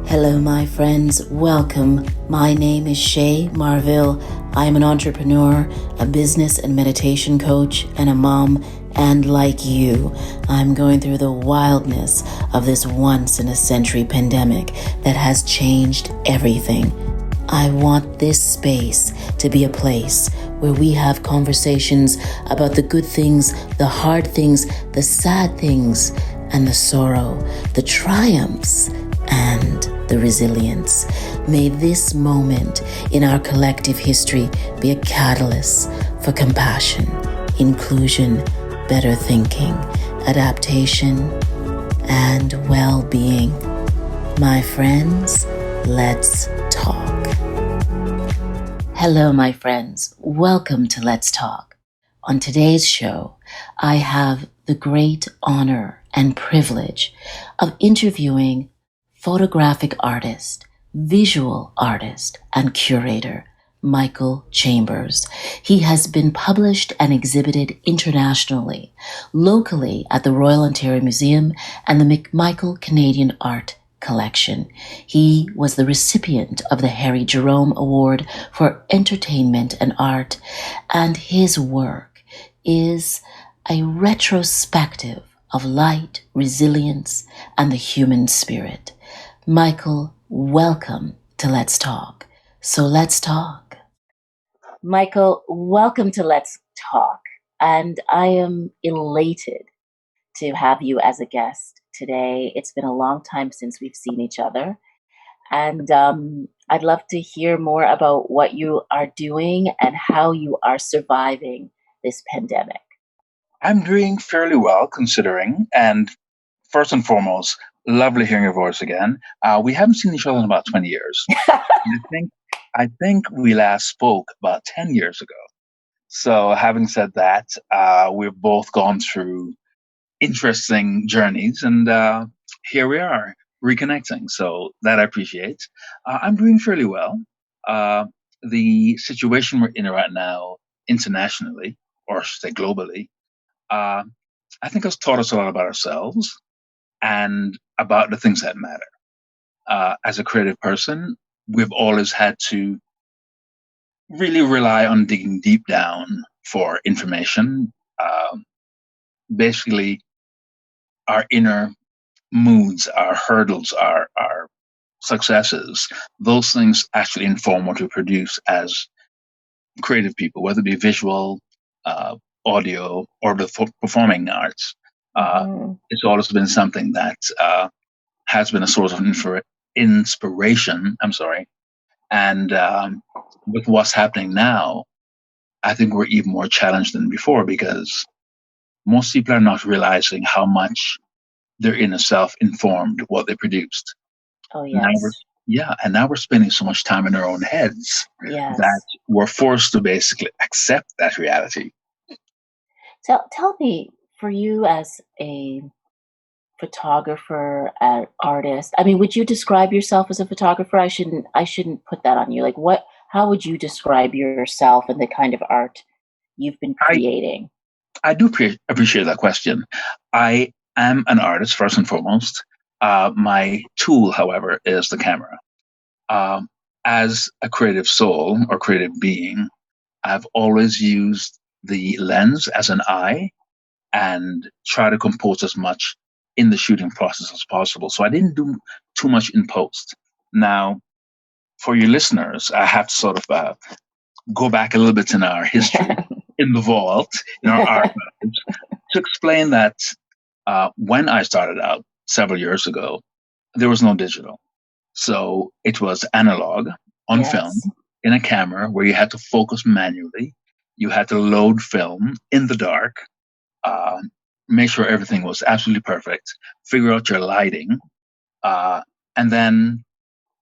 Hello, my friends. Welcome. My name is Shay Marville. I am an entrepreneur, a business and meditation coach, and a mom. And like you, I'm going through the wildness of this once-in-a-century pandemic that has changed everything. I want this space to be a place where we have conversations about the good things, the hard things, the sad things, and the sorrow, the triumphs, and the resilience. May this moment in our collective history be a catalyst for compassion, inclusion, better thinking, adaptation, and well-being. My friends, let's talk. Hello, my friends. Welcome to Let's Talk. On today's show, I have the great honor and privilege of interviewing photographic artist, visual artist, and curator, Michael Chambers. He has been published and exhibited internationally, locally at the Royal Ontario Museum and the McMichael Canadian Art Collection. He was the recipient of the Harry Jerome Award for Entertainment and Art, and his work is a retrospective of light, resilience, and the human spirit. Michael, welcome to Let's Talk. So let's talk. Michael, welcome to Let's Talk. And I am elated to have you as a guest today. It's been a long time since we've seen each other. And I'd love to hear more about what you are doing and how you are surviving this pandemic. I'm doing fairly well considering, and first and foremost, lovely hearing your voice again. We haven't seen each other in about 20 years. I think we last spoke about 10 years ago. So having said that, we've both gone through interesting journeys, and here we are reconnecting. So that I appreciate. I'm doing fairly well. Uh, the situation we're in right now, internationally, or I should say globally, uh, I think has taught us a lot about ourselves and about the things that matter. As a creative person, we've always had to really rely on digging deep down for information. Um, Basically, our inner moods, our hurdles, our successes, those things actually inform what we produce as creative people, whether it be visual, uh, audio, or the performing arts. It's always been something that has been a source of inspiration. I'm sorry. And with what's happening now, I think we're even more challenged than before because most people are not realizing how much their inner self informed what they produced. Oh, Now we're yes. and now we're spending so much time in our own heads Yes. that we're forced to basically accept that reality. Tell me, for you as a photographer, an artist, I mean, would you describe yourself as a photographer? I shouldn't put that on you. Like, how would you describe yourself and the kind of art you've been I creating? I do appreciate that question. I am an artist first and foremost. My tool, however, is the camera. Um, as a creative soul or creative being, I've always used the lens as an eye and try to compose as much in the shooting process as possible. So I didn't do too much in post. Now, for your listeners, I have to sort of go back a little bit in our history, in the vault, in our archives, to explain that when I started out several years ago, there was no digital. So it was analog on film Yes. in a camera where you had to focus manually. You had to load film in the dark, uh, make sure everything was absolutely perfect, figure out your lighting, uh, and then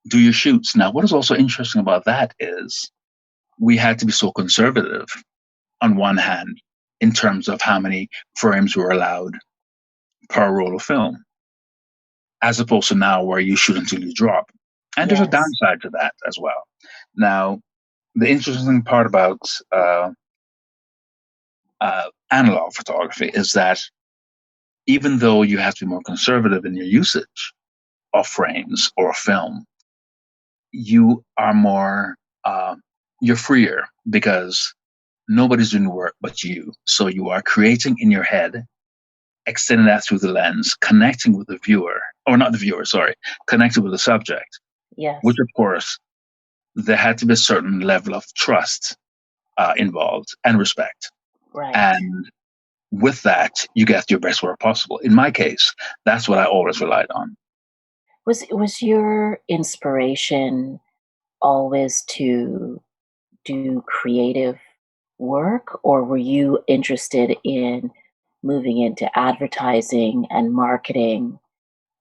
do your shoots. Now, what is also interesting about that is we had to be so conservative on one hand in terms of how many frames were allowed per roll of film, as opposed to now where you shoot until you drop. And there's a Yes. downside to that as well. Now, the interesting part about analog photography is that even though you have to be more conservative in your usage of frames or a film, you are more, you're freer because nobody's doing the work but you. So you are creating in your head, extending that through the lens, connecting with the viewer, or not the viewer, sorry, connecting with the subject, Yes. which of course, there had to be a certain level of trust involved and respect. Right. And with that, you get your best work possible. In my case, that's what I always relied on. Was your inspiration always to do creative work, or were you interested in moving into advertising and marketing?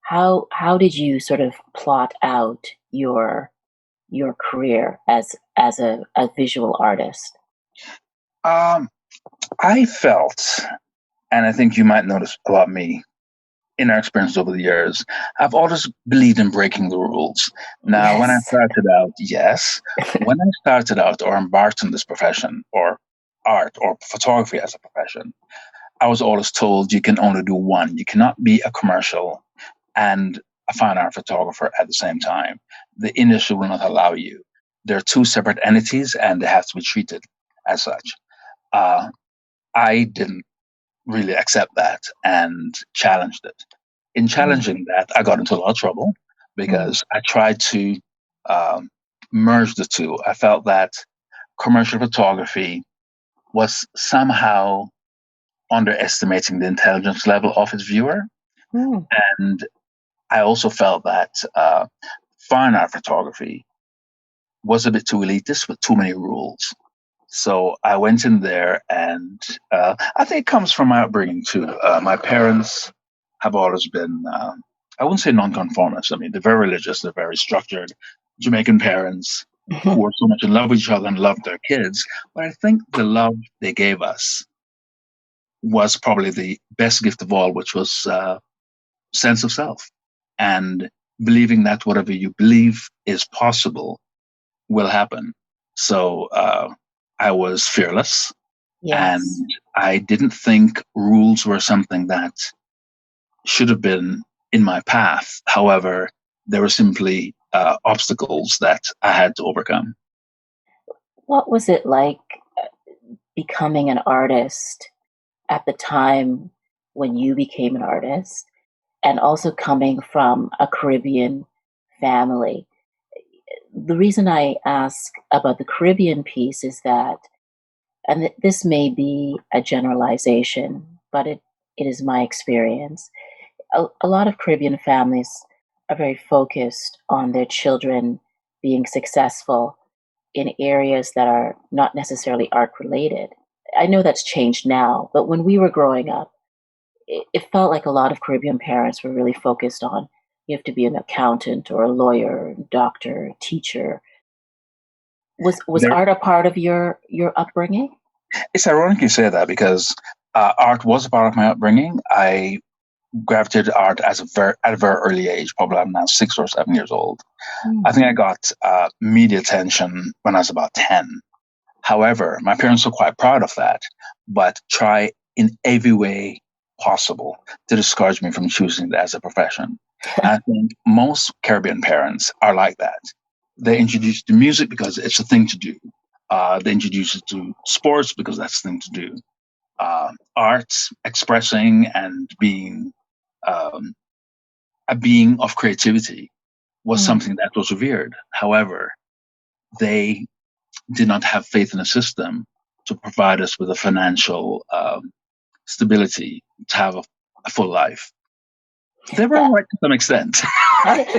How did you sort of plot out your career as a visual artist? Um, I felt, and I think you might notice about me in our experience over the years, I've always believed in breaking the rules. Now, when I Yes. started out, yes, when I started out or embarked on this profession or art or photography as a profession, I was always told you can only do one. You cannot be a commercial and a fine art photographer at the same time. The industry will not allow you. They're two separate entities and they have to be treated as such. Uh, I didn't really accept that and challenged it. In Mm, challenging that, I got into a lot of trouble mm, because I tried to um, merge the two. I felt that commercial photography was somehow underestimating the intelligence level of its viewer. mm, And I also felt that fine art photography was a bit too elitist with too many rules. So I went in there, and I think it comes from my upbringing too. My parents have always been, I wouldn't say nonconformists. I mean, they're very religious, they're very structured Jamaican parents who were so much in love with each other and loved their kids. But I think the love they gave us was probably the best gift of all, which was sense of self and believing that whatever you believe is possible will happen. So I was fearless yes. and I didn't think rules were something that should have been in my path. However, they were simply obstacles that I had to overcome. What was it like becoming an artist at the time when you became an artist, and also coming from a Caribbean family? The reason I ask about the Caribbean piece is that, and this may be a generalization, but it is my experience. A lot of Caribbean families are very focused on their children being successful in areas that are not necessarily art related. I know that's changed now, but when we were growing up, it felt like a lot of Caribbean parents were really focused on you have to be an accountant or a lawyer, doctor, teacher. Was There, art a part of your upbringing? it's ironic you say that because art was a part of my upbringing. I gravitated to art at a very early age. Probably I'm now 6 or 7 years old. I Mm, think I got media attention when I was about 10. However, my parents were quite proud of that, but try in every way possible to discourage me from choosing it as a profession. And I think most Caribbean parents are like that. They introduce you to music because it's a thing to do. They introduce you to sports because that's the thing to do. Arts, expressing and being um, a being of creativity was mm. something that was revered. However, they did not have faith in a system to provide us with a financial stability to have a full life. They were Yeah, right to some extent.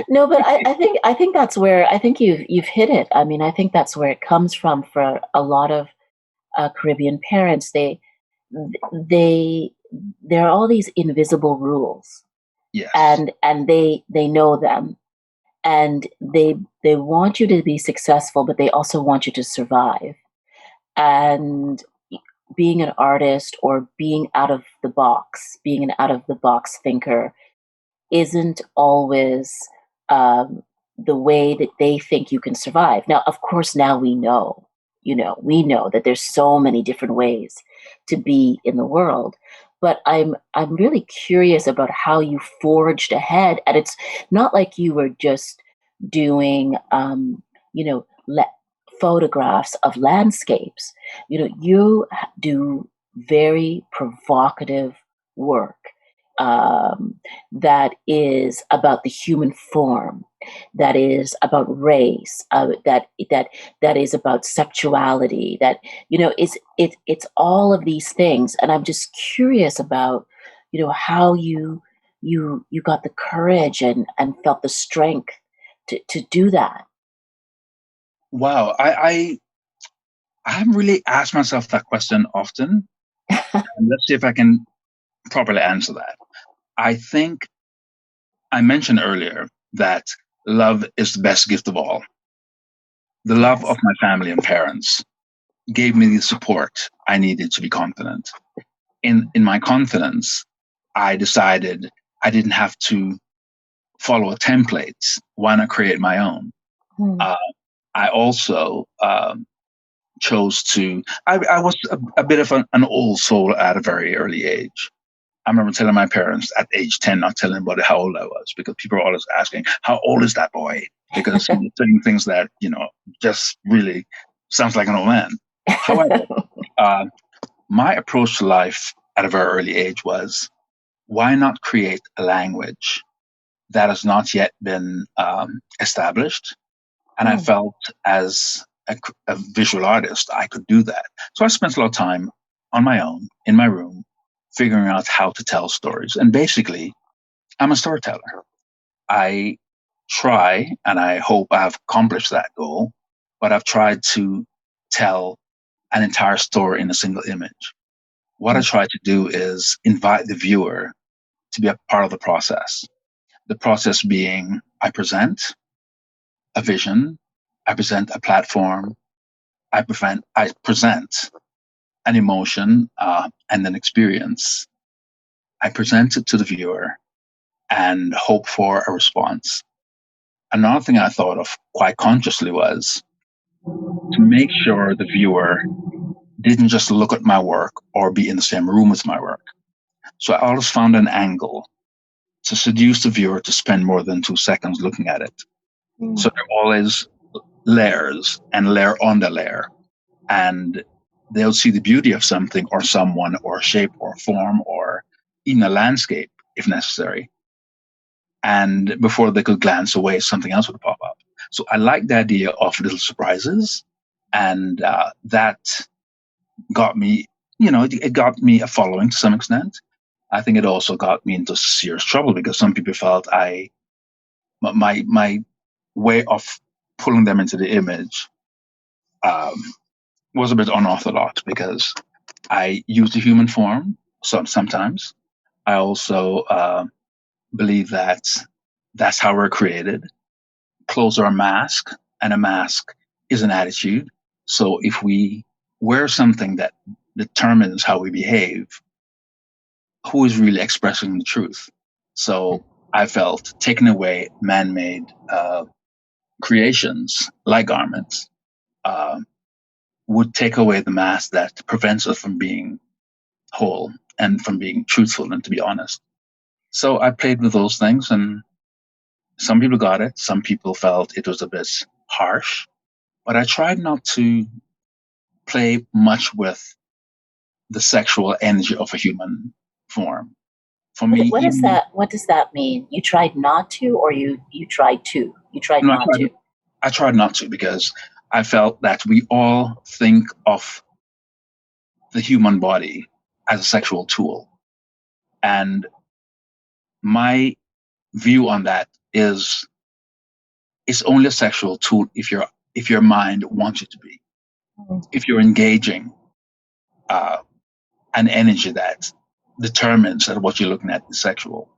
no, but I think that's where I think you've hit it. I mean, I think that's where it comes from for a lot of Caribbean parents. They there are all these invisible rules, Yes. and they know them, and they want you to be successful, but they also want you to survive. And being an artist or being out of the box, being an out of the box thinker, isn't always the way that they think you can survive. Now, of course, now we know that there's so many different ways to be in the world. but I'm really curious about how you forged ahead. And it's not like you were just doing, you know, photographs of landscapes. You do very provocative work, that is about the human form, that is about race, that is about sexuality. That it's all of these things, and I'm just curious about how you got the courage and felt the strength to do that. Wow, I haven't really asked myself that question often. And let's see if I can properly answer that. I think I mentioned earlier that love is the best gift of all. The love of Yes. my family and parents gave me the support I needed to be confident. In my confidence, I decided I didn't have to follow a template. Why not create my own? Hmm. Uh, I also chose to. I was a bit of an old soul at a very early age. I remember telling my parents at age 10, not telling anybody how old I was, because people were always asking, "How old is that boy?" Because he was saying things that just really sounds like an old man. However, uh, my approach to life at a very early age was, why not create a language that has not yet been established? And I Hmm. felt as a visual artist, I could do that. So I spent a lot of time on my own in my room, figuring out how to tell stories. And basically, I'm a storyteller. I try, and I hope I've accomplished that goal, but I've tried to tell an entire story in a single image. What I Hmm. try to do is invite the viewer to be a part of the process. The process being, I present a vision, I present a platform, I present an emotion and an experience. I present it to the viewer and hope for a response. Another thing I thought of quite consciously was to make sure the viewer didn't just look at my work or be in the same room as my work. So I always found an angle to seduce the viewer to spend more than 2 seconds looking at it. So there are always layers and layer on the layer. And they'll see the beauty of something or someone or shape or form or even a landscape if necessary. And before they could glance away, something else would pop up. So I like the idea of little surprises. And that got me, it got me a following to some extent. I think it also got me into serious trouble because some people felt my way of pulling them into the image um, was a bit unorthodox because I use the human form sometimes. I also believe that that's how we're created. Clothes are a mask, and a mask is an attitude. So if we wear something that determines how we behave, who is really expressing the truth? So I felt taking away man made creations like garments uh, would take away the mask that prevents us from being whole and from being truthful and to be honest. So I played with those things, and some people got it. Some people felt it was a bit harsh, but I tried not to play much with the sexual energy of a human form. For me, What is even that? What does that mean? You tried not to, or you tried to? You tried no, not to. I tried not to because I felt that we all think of the human body as a sexual tool, and my view on that is it's only a sexual tool if your mind wants it to be. If you're engaging uh, an energy that determines that what you're looking at is sexual.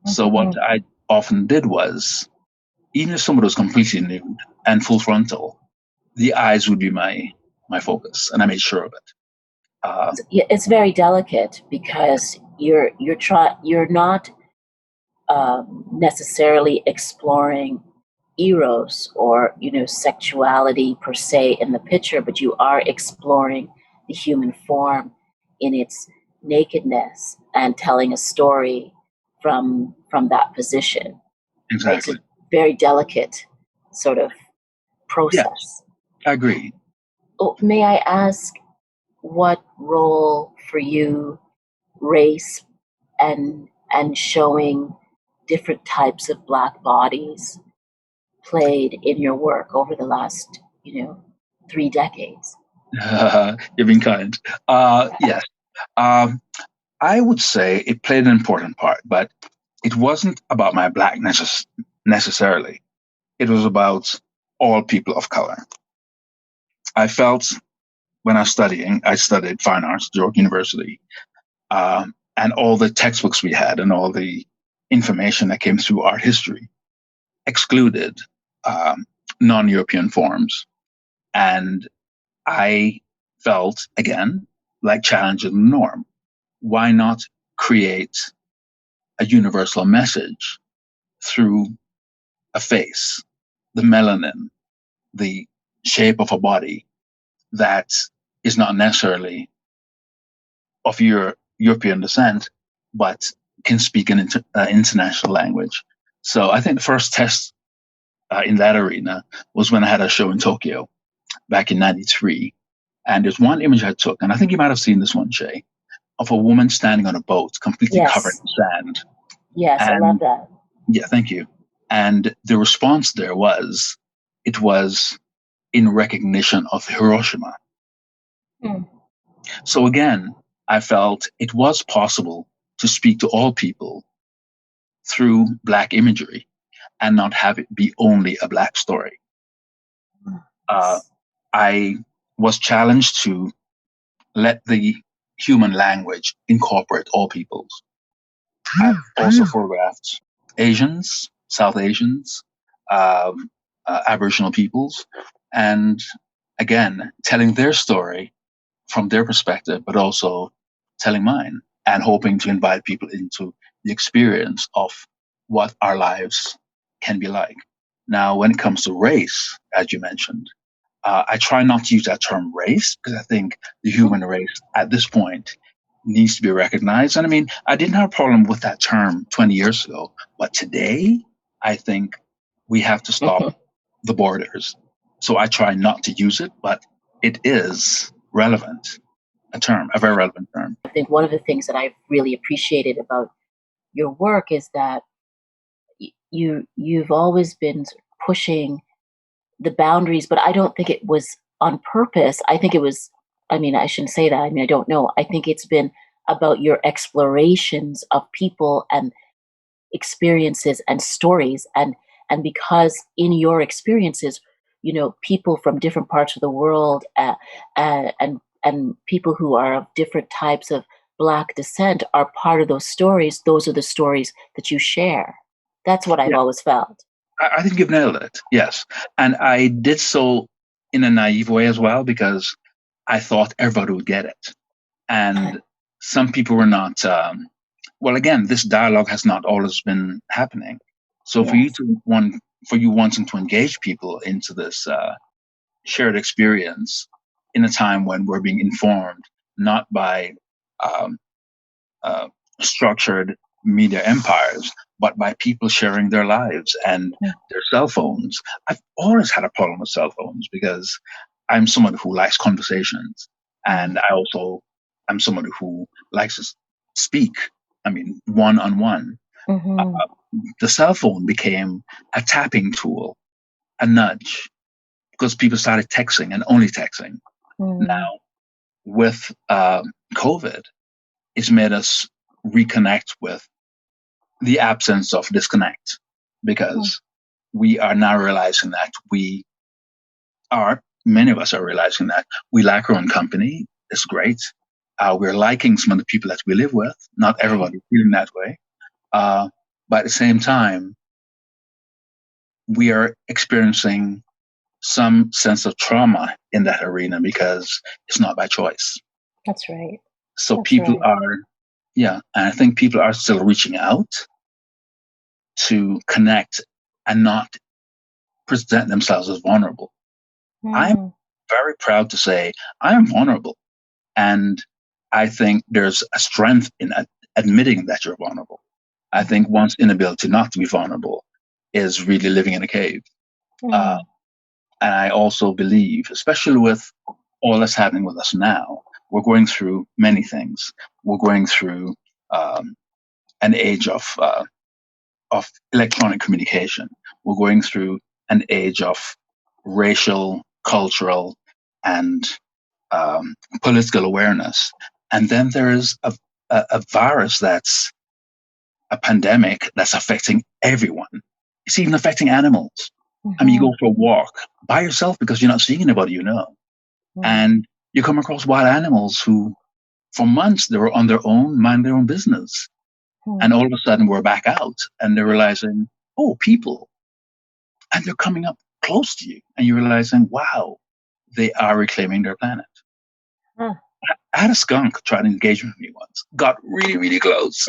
So what Mhm. I often did was, even if somebody was completely nude and full frontal, the eyes would be my focus, and I made sure of it. Uh, Yeah, it's very delicate because you're not necessarily exploring eros or sexuality per se in the picture, but you are exploring the human form in its nakedness and telling a story from that position. It's a Exactly. very delicate sort of Yes, process. I agree. Oh, may I ask what role for you race and showing different types of Black bodies played in your work over the last 3 decades? You're being kind. Yes. Um, I would say it played an important part, but it wasn't about my blackness necessarily. It was about all people of color. I felt when I studied fine arts at York University, and all the textbooks we had and all the information that came through art history excluded um, non-European forms. And I felt, again, like challenging the norm. Why not create a universal message through a face, the melanin, the shape of a body that is not necessarily of European descent, but can speak an international language. So I think the first test in that arena was when I had a show in Tokyo back in '93. And there's one image I took, and I think you might have seen this one, Shay, of a woman standing on a boat completely covered Yes, in sand. yes, I love And that. yeah, thank you. And the response there it was in recognition of Hiroshima. Hmm. So again, I felt it was possible to speak to all people through Black imagery and not have it be only a Black story. Uh, I was challenged to let the human language incorporate all peoples. I've also photographed Asians, South Asians, Aboriginal peoples, and again, telling their story from their perspective, but also telling mine and hoping to invite people into the experience of what our lives can be like. Now, when it comes to race, as you mentioned, I try not to use that term race because I think the human race at this point needs to be recognized. And I mean, I didn't have a problem with that term 20 years ago, but today I think we have to stop the borders. So I try not to use it, but it is relevant, a very relevant term. I think one of the things that I've really appreciated about your work is that you've always been pushing the boundaries, but I don't think it was on purpose. I think it was, I mean, I shouldn't say that. I mean, I don't know. I think it's been about your explorations of people and experiences and stories. And because in your experiences, people from different parts of the world and people who are of different types of Black descent are part of those stories. Those are the stories that you share. That's what I've Yeah, always felt. I think you've nailed it. Yes. And I did so in a naive way as well because I thought everybody would get it. And some people were not. Well, again, this dialogue has not always been happening. So Yes. for you wanting to engage people into this shared experience in a time when we're being informed not by um, uh, structured media empires, but by people sharing their lives and their cell phones. I've always had a problem with cell phones because I'm someone who likes conversations, and I also am someone who likes to speak. I mean, one on one. Mm-hmm. The cell phone became a tapping tool, a nudge, because people started texting and only texting. Mm-hmm. Now, with COVID, it's made us reconnect with the absence of disconnect because we are now realizing that many of us are realizing that we like our own company. It's great. We're liking some of the people that we live with. Not everybody feeling that way. Uh, but at the same time, we are experiencing some sense of trauma in that arena because it's not by choice. That's right. So That's people right. are, yeah, and I think people are still reaching out to connect and not present themselves as vulnerable. I'm Mm. very proud to say I am vulnerable. And I think there's a strength in admitting that you're vulnerable. I think one's inability not to be vulnerable is really living in a cave. Uh, Mm. and I also believe, especially with all that's happening with us now, we're going through many things. We're going through um, an age of electronic communication. We're going through an age of racial, cultural, and um, political awareness. And then there's a virus that's a pandemic that's affecting everyone. It's even affecting animals. I mean, you Mhm. go for a walk by yourself because you're not seeing anybody you know. Mm. And you come across wild animals who, for months, they were on their own, mind their own business. Mm. And all of a sudden, we're back out and they're realizing, oh, people. And they're coming up close to you. And you're realizing, wow, they are reclaiming their planet. Huh. I had a skunk try to engage with me once, got really, really close.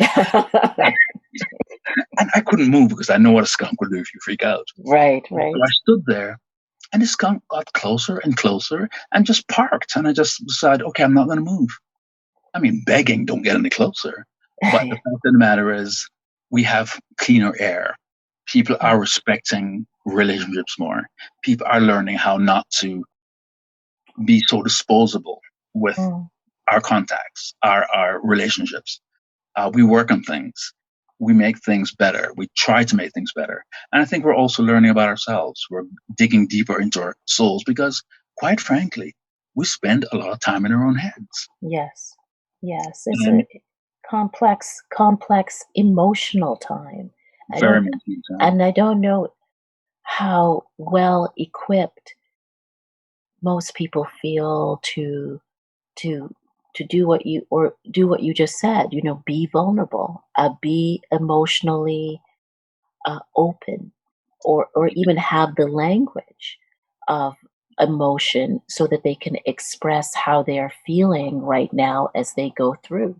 And I couldn't move because I know what a skunk will do if you freak out. Right, So right. I stood there and the skunk got closer and closer and just parked. And I just decided, okay, I'm not going to move. I mean, begging, don't get any closer. But the fact of the matter is, we have cleaner air. People are respecting relationships more. People are learning how not to be so disposable with Mm. our contacts, our relationships. We work on things. We make things better. We try to make things better. And I think we're also learning about ourselves. We're digging deeper into our souls because, quite frankly, we spend a lot of time in our own heads. Yes. Yes. It's a And complex emotional time. I very don't much in time. and I don't know how well equipped most people feel to to do what you just said, be vulnerable, be emotionally open, or even have the language of emotion so that they can express how they are feeling right now as they go through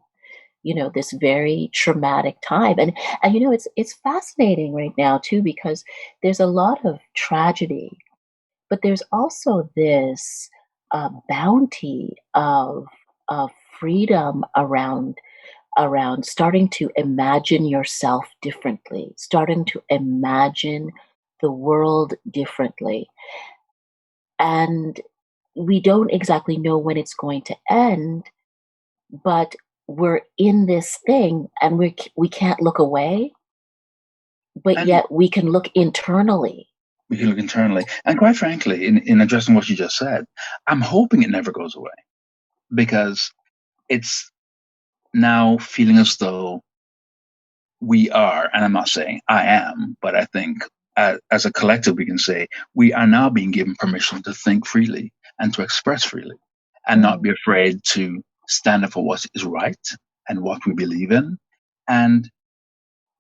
this very traumatic time. And it's fascinating right now too, because there's a lot of tragedy, but there's also this bounty of freedom around starting to imagine yourself differently, starting to imagine the world differently. And we don't exactly know when it's going to end, but we're in this thing and we can't look away, but And yet we can look internally. we can look internally. And quite frankly, in addressing what you just said, I'm hoping it never goes away because it's now feeling as though we are, and I'm not saying I am, but I think as a collective, we can say we are now being given permission to think freely and to express freely and not Mm, be afraid to stand up for what is right and what we believe in. And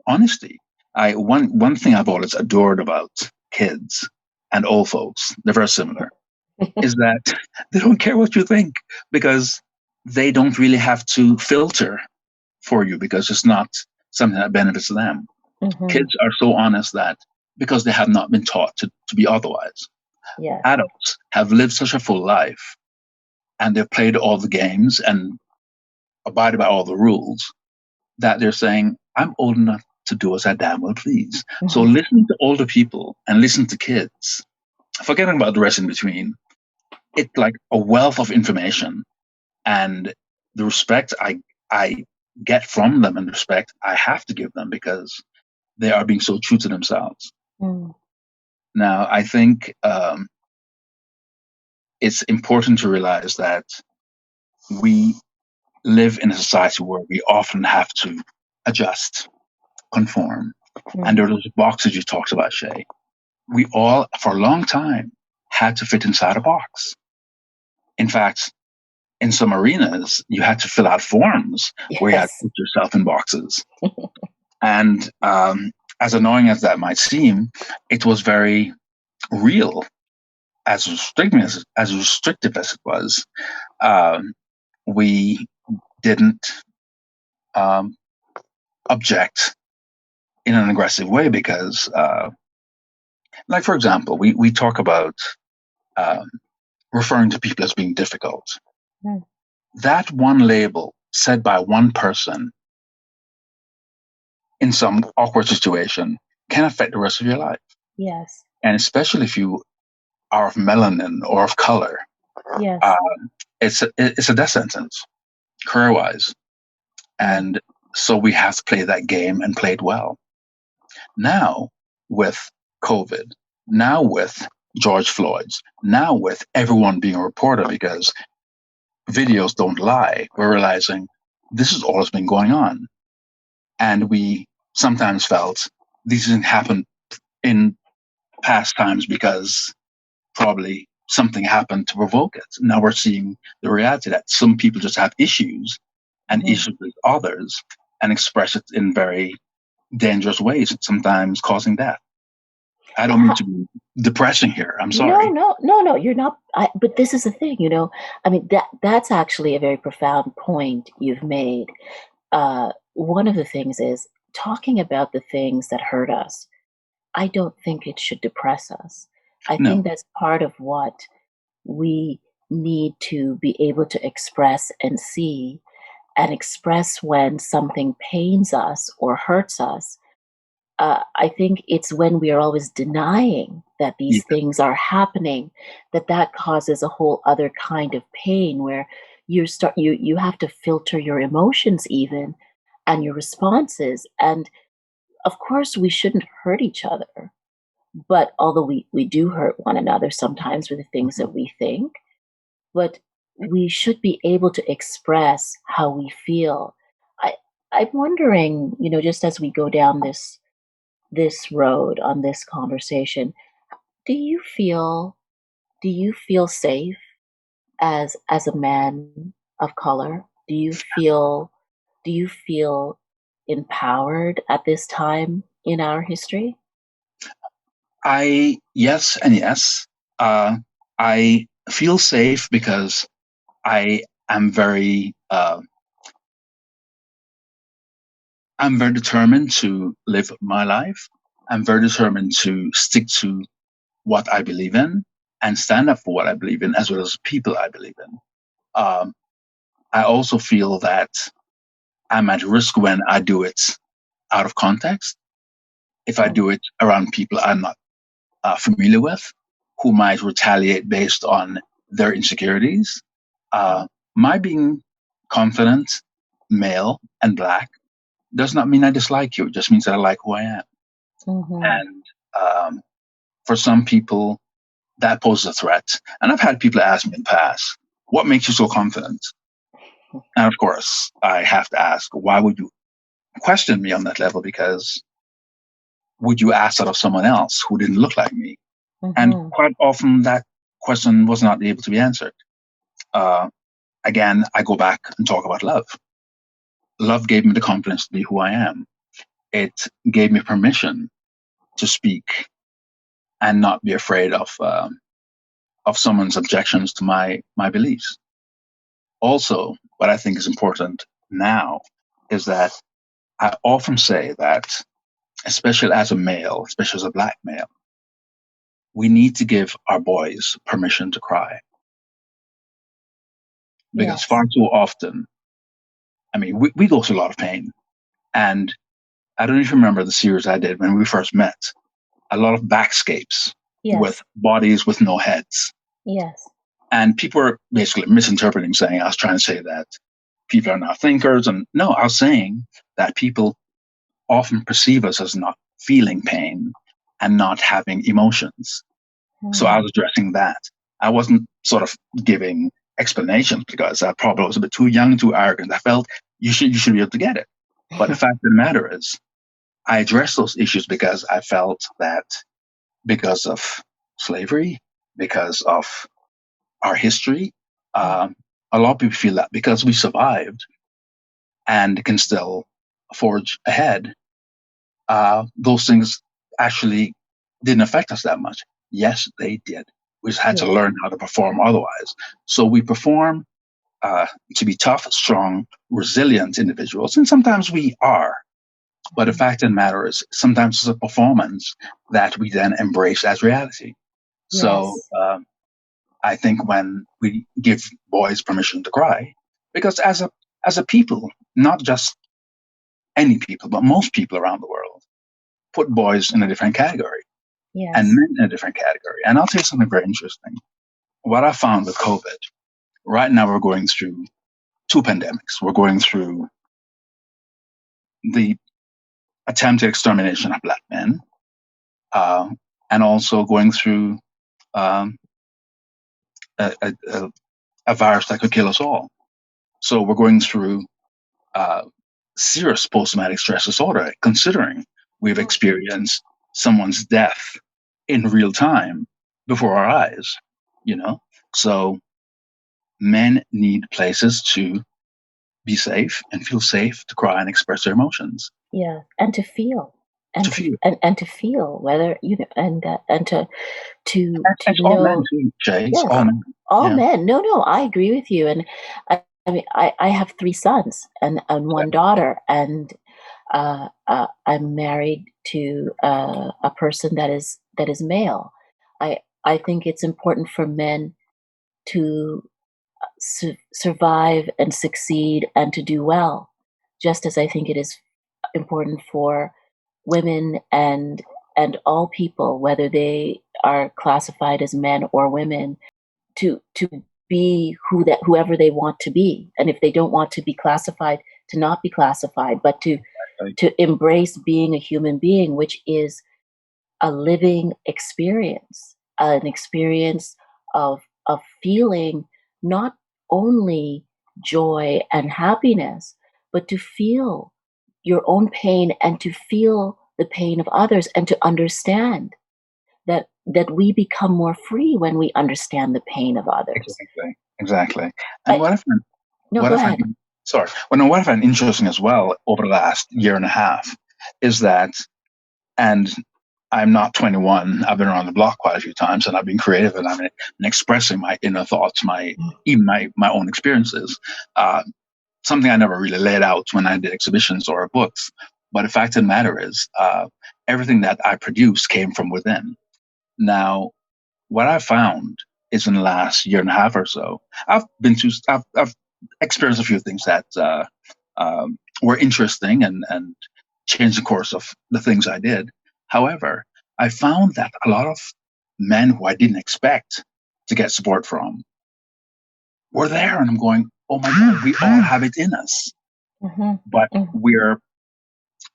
honesty. One thing I've always adored about kids and old folks, they're very similar, is that they don't care what you think because they don't really have to filter for you because it's not something that benefits them. mhm. Kids are so honest that because they have not been taught to be otherwise. Yes. Adults have lived such a full life and they've played all the games and abided by all the rules that they're saying, I'm old enough to do as I damn well please. So Mhm. listening to older people and listening to kids, forgetting about the rest in between, it's like a wealth of information and the respect I get from them and the respect I have to give them because they are being so true to themselves. Mm, Now, I think it's important to realize that we live in a society where we often have to adjust, conform, and mm, there are those boxes you talked about, Shay. We all, for a long time, had to fit inside a box. In fact, in some arenas, you had to fill out forms where you had to yes. put yourself in boxes. And as annoying as that might seem, it was very real. As restrictive as it was, um, we didn't um, object in an aggressive way because, like for example, we talk about um, referring to people as being difficult. Mm, that one label said by one person in some awkward situation can affect the rest of your life. Yes. And especially if you are of melanin or of color, Yes. it's a death sentence, career wise. And so we have to play that game and play it well. Now, with COVID, now with George Floyd's, now with everyone being a reporter because videos don't lie, we're realizing this is all that's been going on. And we sometimes felt these didn't happen in past times because probably something happened to provoke it. Now we're seeing the reality that some people just have issues and issues with others and express it in very dangerous ways, sometimes causing death. I don't mean to be depressing here. I'm sorry. No, you're not. But this is the thing, I mean, that's actually a very profound point you've made. One of the things is talking about the things that hurt us. I don't think it should depress us. I No. think that's part of what we need to be able to express and see, and express when something pains us or hurts us. I think it's when we are always denying that Yeah. these things are happening that causes a whole other kind of pain where you have to filter your emotions even and your responses. And of course we shouldn't hurt each other, but although we do hurt one another sometimes with the things that we think, but we should be able to express how we feel. I I'm wondering, just as we go down this road on this conversation, do you feel do you feel safe as a man of color? Do you feel empowered at this time in our history? Yes and yes. I feel safe because I am I'm very determined to live my life. I'm very determined to stick to what I believe in and stand up for what I believe in, as well as people I believe in. Um, I also feel that I'm at risk when I do it out of context. If I do it around people I'm not familiar with, who might retaliate based on their insecurities. My being confident, male, and black does not mean I dislike you. It just means that I like who I am. Mm-hmm. And for some people, that poses a threat. And I've had people ask me in the past, what makes you so confident? And of course, I have to ask, why would you question me on that level? Because would you ask that of someone else who didn't look like me? And Mm-hmm. quite often that question was not able to be answered. Uh, Again, I go back and talk about love. Love gave me the confidence to be who I am. It gave me permission to speak and not be afraid of someone's objections to my beliefs. Also, what I think is important now is that I often say that, especially as a male, especially as a black male, we need to give our boys permission to cry. Because Yes. far too often, I mean, we go through a lot of pain. And I don't even remember the series I did when we first met. A lot of backscapes with Yes. bodies with no heads. Yes. And people were basically misinterpreting, saying I was trying to say that people are not thinkers. And no, I was saying that people often perceive us as not feeling pain and not having emotions. So I Hmm. was addressing that. I wasn't sort of giving explanations because I probably was a bit too young, too arrogant. I felt you should be able to get it. But the fact of the matter is, I addressed those issues because I felt that because of slavery, because of our history, um, a lot of people feel that because we survived and can still forge ahead, those things actually didn't affect us that much. Yes, they did. We just had to Yes. learn how to perform otherwise. So we perform to be tough, strong, resilient individuals, and sometimes we are. But the fact of the matter is, sometimes it's a performance that we then embrace as reality. So Yes. I think when we give boys permission to cry, Because as a people, not just any people, but most people around the world, put boys in a different category and Yes. men in a different category. And I'll tell you something very interesting. What I found with COVID, right now we're going through two pandemics. We're going through the attempted extermination of black men, uh, and also going through um, a, a, a virus that could kill us all. So we're going through uh, serious post-traumatic stress disorder, considering we've experienced someone's death in real time before our eyes. You know, so men need places to be safe and feel safe to cry and express their emotions. Yeah, and to feel, To feel. and to feel whether and to It's all men know. too, Jay. It's Yes, all men. all Yeah. men. No, no, I agree with you. And I mean, I have three sons and one daughter, and I'm married to a person that is male. I think it's important for men to survive and succeed and to do well, just as I think it is important for women and all people, whether they are classified as men or women, to be whoever they want to be, and if they don't want to be classified, to not be classified, but Like, to embrace being a human being, which is a living experience, an experience of feeling not only joy and happiness, but to feel your own pain and to feel the pain of others and to understand that we become more free when we understand the pain of others. exactly. Exactly. And I, no, what go I find ahead. sorry, what I find interesting as well over the last year and a half is that, and I'm not 21. I've been around the block quite a few times, and I've been creative, and I've been expressing my inner thoughts, even my own experiences. Uh, Something I never really laid out when I did exhibitions or books. But the fact of the matter is, everything that I produced came from within. Now, what I found is in the last year and a half or so, I've experienced a few things that were interesting and changed the course of the things I did. However, I found that a lot of men who I didn't expect to get support from were there, and I'm going, oh my God, we all have it in us, Mm-hmm. but Mm-hmm.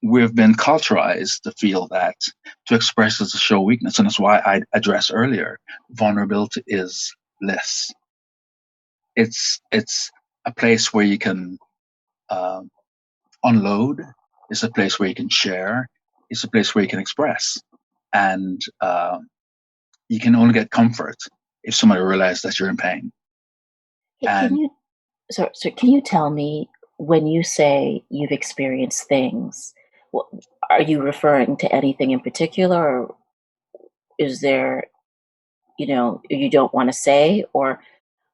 we've been culturalized to feel that to express is to show weakness, and that's why I addressed earlier, vulnerability is bliss. It's a place where you can uh, unload. It's a place where you can share. It's a place where you can express, and you can only get comfort if somebody realizes that you're in pain. Can And you so can you tell me, when you say you've experienced things, what, are you referring to anything in particular, or is there, you don't want to say, or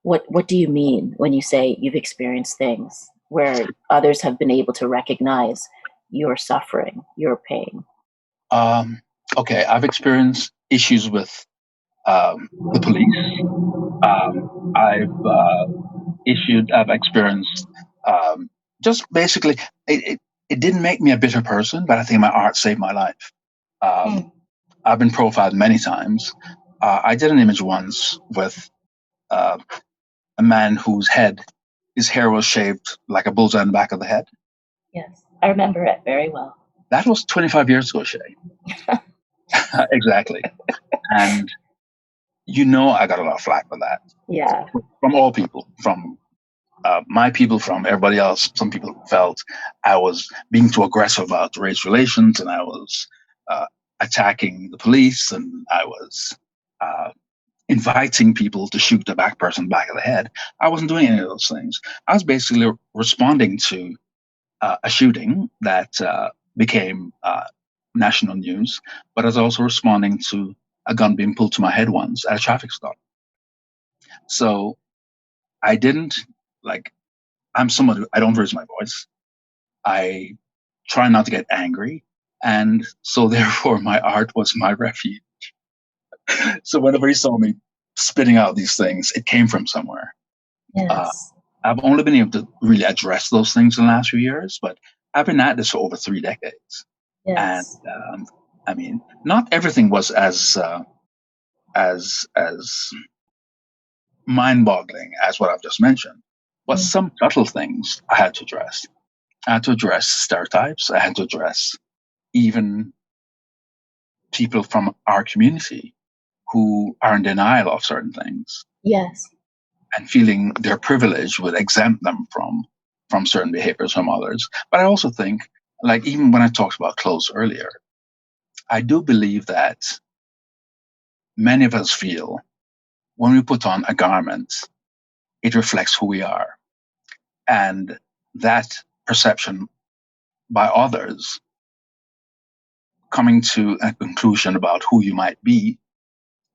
what do you mean when you say you've experienced things where others have been able to recognize your suffering, your pain? um, okay, I've experienced issues with the police. I've experienced um, just basically, it didn't make me a bitter person, but I think my art saved my life. Um, Mm. I've been profiled many times. I did an image once with uh, a man his hair was shaped like a bullseye on the back of the head. Yes, I remember it very well. That was 25 years ago, Shay. Exactly. And I got a lot of flack for that Yeah. from all people, from my people, from everybody else. Some people felt I was being too aggressive about race relations, and I was uh, attacking the police, and I was uh, inviting people to shoot the back person in the back of the head. I wasn't doing any of those things. I was basically responding to a shooting that became national news, but I was also responding to a gun being pulled to my head once at a traffic stop. So I didn't like. I'm someone who I don't raise my voice. I try not to get angry, and so therefore my art was my refuge. So whenever he saw me spitting out these things, it came from somewhere. Uh, Yes. I've only been able to really address those things in the last few years, but I've been at this for over 3 decades. And Yes. I mean, not everything was as mind-boggling as what I've just mentioned, but Mm. some subtle things I had to address. I had to address stereotypes. I had to address even people from our community who are in denial of certain things Yes. and feeling their privilege would exempt them from certain behaviors from others. But I also think, like even when I talked about clothes earlier, I do believe that many of us feel when we put on a garment, it reflects who we are. And that perception by others coming to a conclusion about who you might be,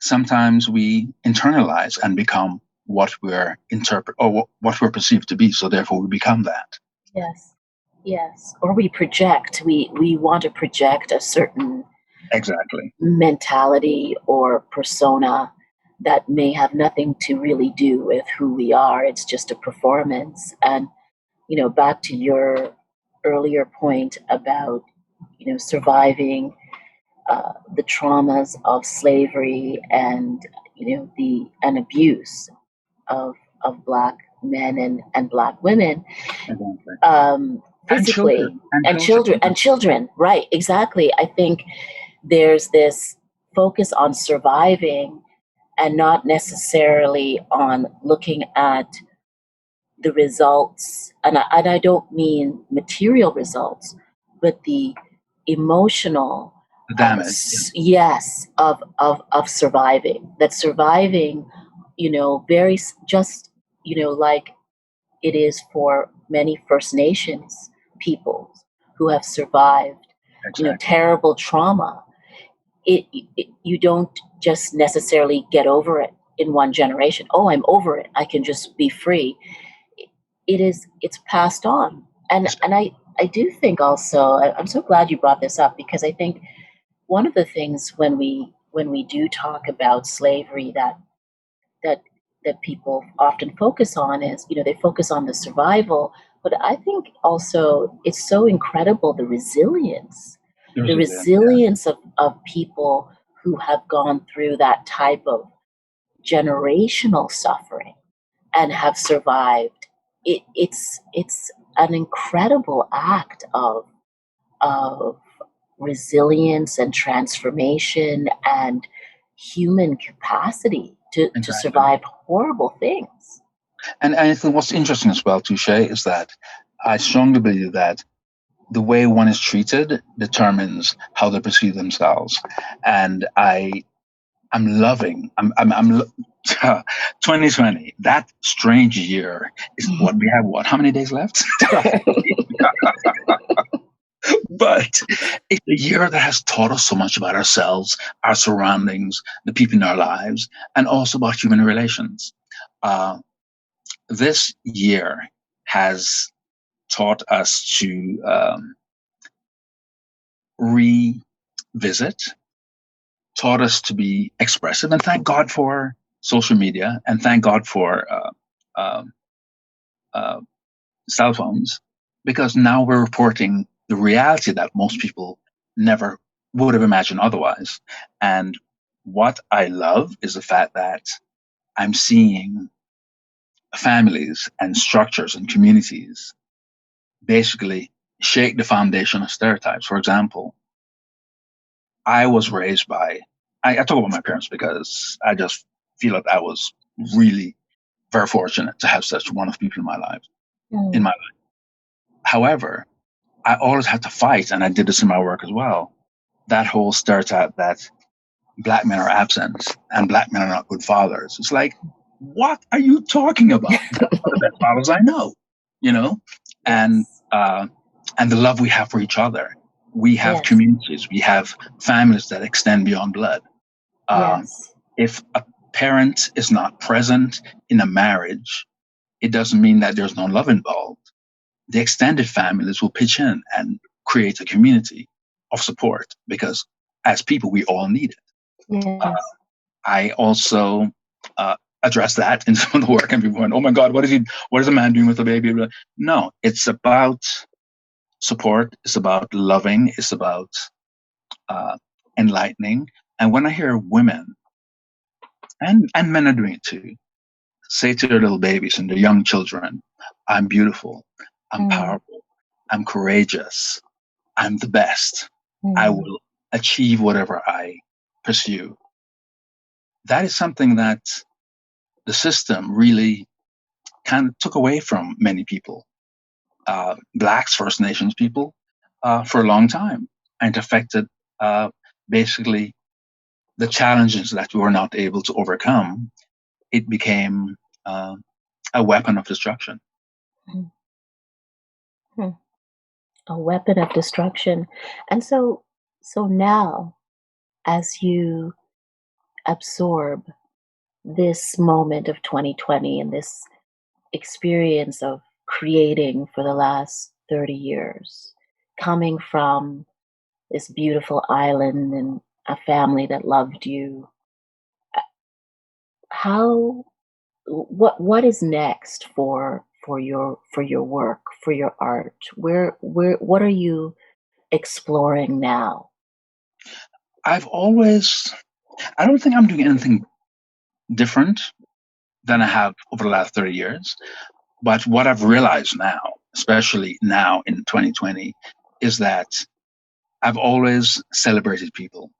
sometimes we internalize and become what we're interpret or what we're perceived to be. So therefore we become that. Yes. Yes. Or we project. We want to project a certain Exactly. mentality or persona that may have nothing to really do with who we are. It's just a performance. And, back to your earlier point about, surviving the traumas of slavery and, the and abuse of Black men and Black women, Exactly. And physically, children. And children. and children, right? Exactly. I think there's this focus on surviving and not necessarily on looking at the results. And I don't mean material results, but the emotional, The damage. Yeah. yes, of surviving. That surviving, very just, like it is for many First Nations peoples who have survived, Exactly. terrible trauma. It you don't just necessarily get over it in one generation. Oh, I'm over it. I can just be free. It's passed on, and I do think also I'm so glad you brought this up, because I think one of the things when we do talk about slavery that that people often focus on is, they focus on the survival, but I think also it's so incredible There's the a yeah. resilience of people who have gone through that type of generational suffering and have survived. It's an incredible act of resilience and transformation and human capacity to Exactly. survive horrible things. And I think what's interesting as well, Touche, is that I strongly believe that the way one is treated determines how they perceive themselves. And I'm 2020, that strange year is what we have. What? How many days left? But it's a year that has taught us so much about ourselves, our surroundings, the people in our lives, and also about human relations. Uh, this year has taught us to revisit, taught us to be expressive, and thank God for social media, and thank God for um uh, cell phones, because now we're reporting the reality that most people never would have imagined otherwise. And what I love is the fact that I'm seeing families and structures and communities basically shake the foundation of stereotypes. For example, I was raised by, I talk about my parents because I just feel that I was really very fortunate to have such wonderful people in my life. In Mm. my, however, I always had to fight, and I did this in my work as well. That whole stereotype that black men are absent and black men are not good fathers. It's like, what are you talking about? They're one of the best fathers I know, you know, and Yes. uh, and the love we have for each other. We have Yes. communities, we have families that extend beyond blood. Uh, Yes. if a parent is not present in a marriage, it doesn't mean that there's no love involved. The extended families will pitch in and create a community of support because as people, we all need it. Uh, Yes. I also address that in some of the work, and people went, "Oh my God, what is a man doing with a baby?" No, it's about support. It's about loving. It's about uh, enlightening. And when I hear women and men are doing it too, say to their little babies and their young children, "I'm beautiful. I'm powerful. I'm courageous. I'm the best. I will achieve whatever I pursue." That is something that the system really kind of took away from many people, Blacks, First Nations people, for a long time, and affected basically the challenges that we were not able to overcome. It became a weapon of destruction. Hmm. A weapon of destruction. And so now, as you absorb this moment of 2020 and this experience of creating for the last 30 years, coming from this beautiful island and a family that loved you, how what is next for your work, for your art? Where what are you exploring now? I don't think I'm doing anything different than I have over the last 30 years. But what I've realized now, especially now in 2020, is that I've always celebrated people.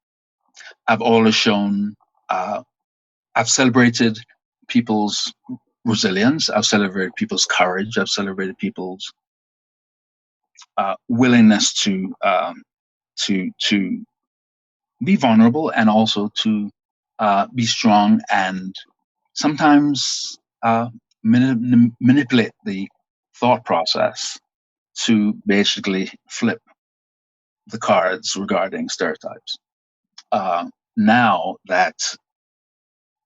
I've always uh, I've celebrated people's resilience. I've celebrated people's courage. I've celebrated people's willingness to be vulnerable and also to be strong and sometimes manipulate the thought process to basically flip the cards regarding stereotypes. Now that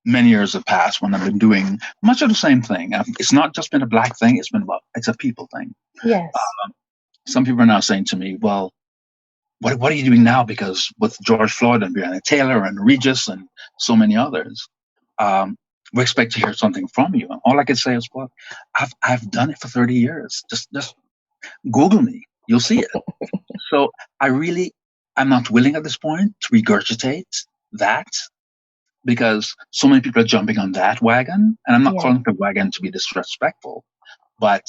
many years have passed when I've been doing much of the same thing, it's not just been a Black thing, it's a people thing. Yes. Some people are now saying to me, well, what are you doing now? Because with George Floyd and Breonna Taylor and Regis and so many others, we expect to hear something from you. And all I can say is, well, I've done it for 30 years. Just Google me. You'll see it. So I'm not willing at this point to regurgitate that because so many people are jumping on that wagon. And I'm not calling the wagon to be disrespectful, but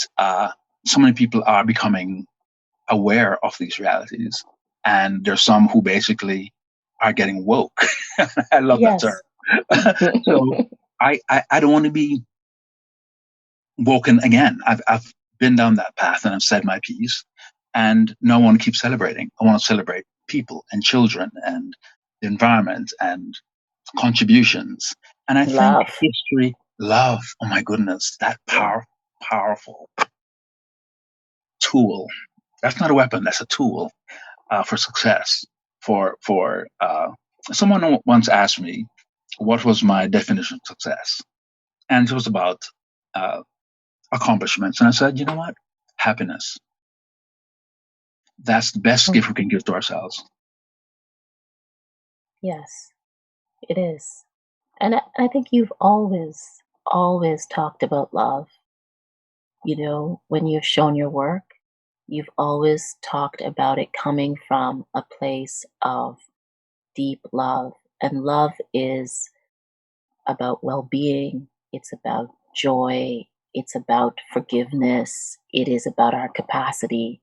so many people are becoming aware of these realities. And there's some who basically are getting woke. I love that term. So I don't want to be woken again. I've been down that path and I've said my piece. And now I want to keep celebrating. I want to celebrate people and children and the environment and contributions. And I think history, love, oh my goodness, that powerful tool. That's not a weapon, that's a tool for success. For someone once asked me, what was my definition of success? And it was about accomplishments. And I said, you know what? Happiness. That's the best gift we can give to ourselves. Yes, it is. And I think you've always talked about love. You know, when you've shown your work, you've always talked about it coming from a place of deep love. And love is about well being, it's about joy, it's about forgiveness, it is about our capacity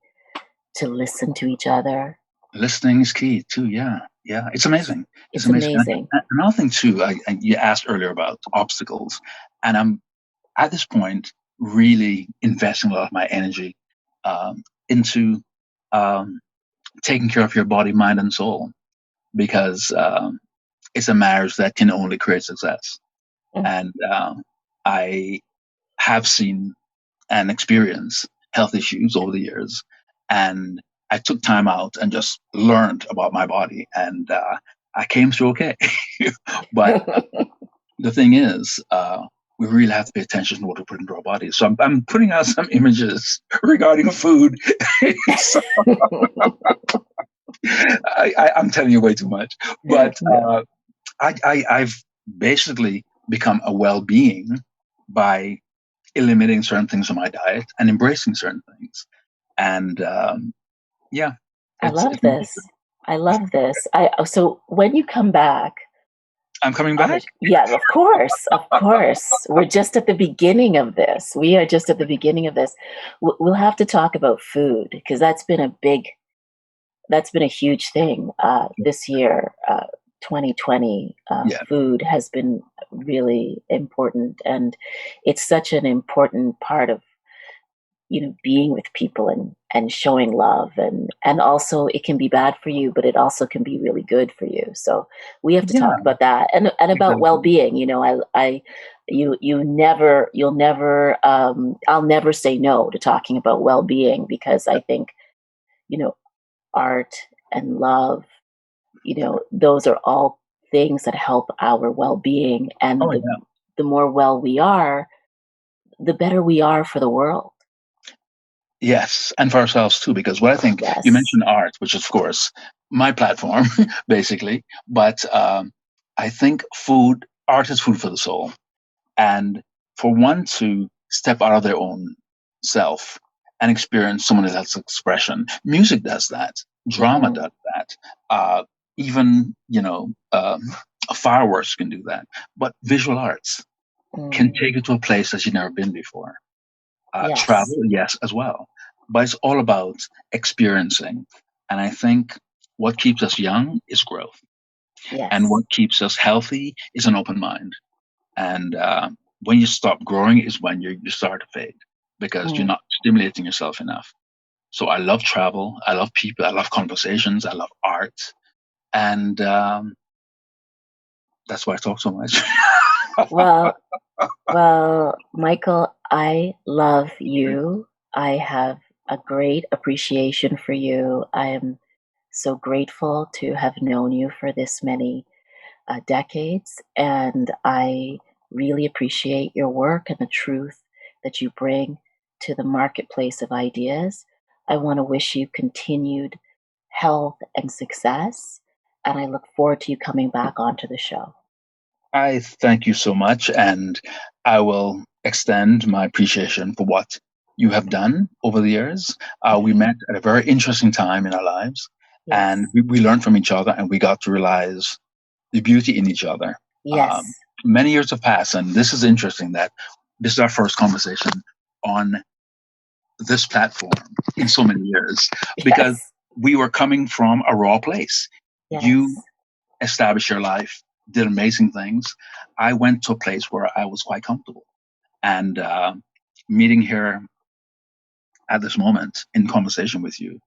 to listen to each other. Listening is key too. Yeah. It's amazing. It's amazing. Another thing too, you asked earlier about obstacles, and I'm at this point really investing a lot of my energy into taking care of your body, mind, and soul, because it's a marriage that can only create success. And I have seen and experienced health issues over the years, and I took time out and just learned about my body, and I came through okay. But the thing is, we really have to pay attention to what we put into our bodies. So I'm putting out some images regarding food. I'm telling you way too much, but I've basically become a well-being by eliminating certain things from my diet and embracing certain things. And yeah, I it's love this. I love this. So when you come back I'm coming on back. yeah, of course, of course. We're just at the beginning of this. We are just at the beginning of this. We'll have to talk about food because that's been a huge thing this year. 2020 Yeah, food has been really important, and it's such an important part of being with people and showing love, and also it can be bad for you, but it also can be really good for you. So we have to talk yeah, about that, and about exactly. well-being. You'll never I'll never say no to talking about well-being, because I think you know art and love, those are all things that help our well-being, and Oh yeah. the more well we are, the better we are for the world. Yes, and for ourselves too, because what I think you Yes. mentioned art, which is of course my platform, basically, but I think art is food for the soul, and for one to step out of their own self and experience someone else's expression, music does that, drama Mm, does that, even fireworks can do that, but visual arts can mm. take you to a place that you've never been before. Travel, Yes. yes, as well. But it's all about experiencing. And I think what keeps us young is growth. And Yes. what keeps us healthy is an open mind. And when you stop growing is when you start to fade because you're Mm. not stimulating yourself enough. So I love travel. I love people. I love conversations. I love art. And that's why I talk so much. Well, Michael, I love you. I have a great appreciation for you. I am so grateful to have known you for this many decades, and I really appreciate your work and the truth that you bring to the marketplace of ideas. I want to wish you continued health and success, and I look forward to you coming back onto the show. I thank you so much, and I will extend my appreciation for what you have done over the years. We met at a very interesting time in our lives, and Yes. we learned from each other, and we got to realize the beauty in each other. Um, Yes. Many years have passed, and this is interesting that this is our first conversation on this platform in so many years because Yes. we were coming from a raw place. You Yes. established your life, did amazing things. I went to a place where I was quite comfortable. And meeting here at this moment in conversation with you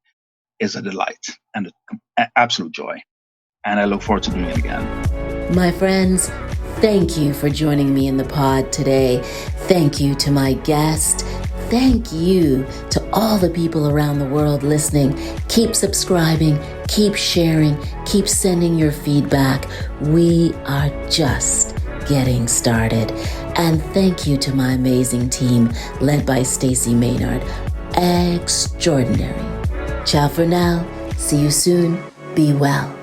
is a delight and an absolute joy. And I look forward to doing it again. My friends, thank you for joining me in the pod today. Thank you to my guest. Thank you to all the people around the world listening. Keep subscribing, keep sharing, keep sending your feedback. We are just getting started. And thank you to my amazing team led by Stacey Maynard. Extraordinary. Ciao for now. See you soon. Be well.